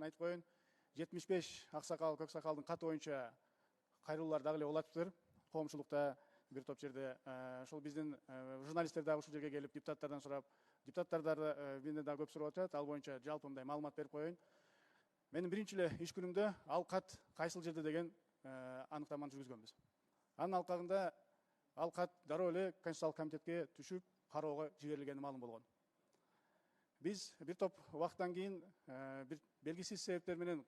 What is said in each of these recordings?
айтып коеюн. 75 аксакал, көк сакалдын каты боюнча кайрылуулар дагы эле болуп атыптыр. Коомчулукта бир топ жерде ошол биздин журналисттер дагы ушул жерге келип депутаттардан сурап, депутаттар дагы менден дагы көп сурап атышат. Ал боюнча жалпы мындай маалымат берип коеюн. Менин биринчи эле иш күнүмдө ал кат кайсыл жерде деген аныктаманы жүргүзгөнбүз. Анын алкагында ал кат дароо эле Конституциялык комитетке түшүп кароого жиберилгени маалым болгон. Биз бир топ убакыттан кийин бир белгисиз себептер менен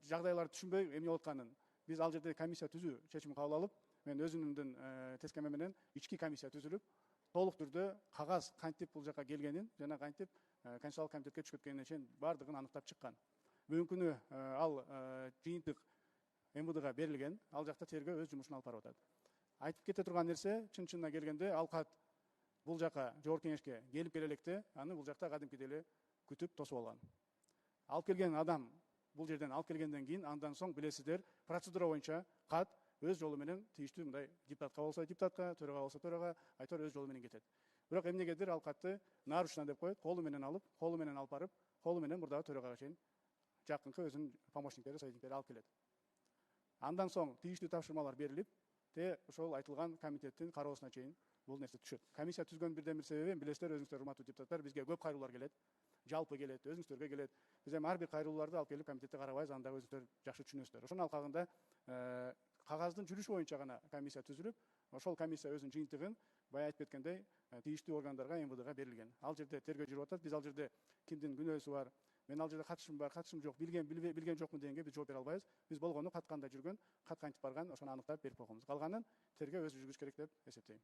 жагдайларды түшүнбөй эмне болуп атканын биз ал жерде комиссия түзүү чечимин кабыл алып, мен өзүмдүн тескеме менен ички комиссия түзүлүп, толук түрдө кагаз кантип бул жака келгенин жана кантип Конституциялык комитетке түшүп кеткенине чейин бардыгын аныктап чыккан. Бүгүнкү күнү ал жыйынтык МВДга берилген, ал жакта тергөө өз жумушун алып барып атат. Айтып кете турган нерсе, чын-чынына келгенде ал кат бул жака жогорку кеңешке келип келе электе, аны бул жакта кадимкидей эле күтүп тосуп алган. Алып келген адам бул жерден алып келгенден кийин андан соң билесиздер, процедура боюнча кат өз жолу менен тийиштүү мындай депутатка болсо депутатка, төрага болсо төрага, айтор өз жолу менен кетет. Бирок эмнегедир ал катты нарушно деп коет, колу менен алып барып, колу менен мурдагы төрагага чейин жакынкы өзүнүн помощниктери, советниктери алып келет. Андан соң тийиштүү тапшырмалар берилип, ошол айтылган комитеттин кароосуна чейин бул нерсе түшөт. Комиссия түзгөн бирден бир себеби, билесиздер, өзүңүздөр урматтуу депутаттар, бизге көп кайрылуулар келет, жалпы келет, өзүңүздөргө келет. Биз эми ар бир кайрылууларды алып келип комитетте карабайбыз, аны дагы өзүңүздөр жакшы түшүнөсүздөр. Ошонун алкагында кагаздын жүрүшү боюнча гана комиссия түзүлүп, ошол комиссия өзүнүн жыйынтыгын бая айтып кеткендей тийиштүү органдарга, МВДга берилген. Ал жерде тергөө жүрүп атат. Биз ал жерде кимдин күнөөсү бар, мен ал жерде катышым бар, катышым жок, билген жокмун дегенге биз жооп бере албайбыз. Биз болгону кат кандай жүргөн, кат кантип барган, ошону аныктап берип койгонбуз. Калганын тергөө өзү жүргүзүш керек деп эсептейм.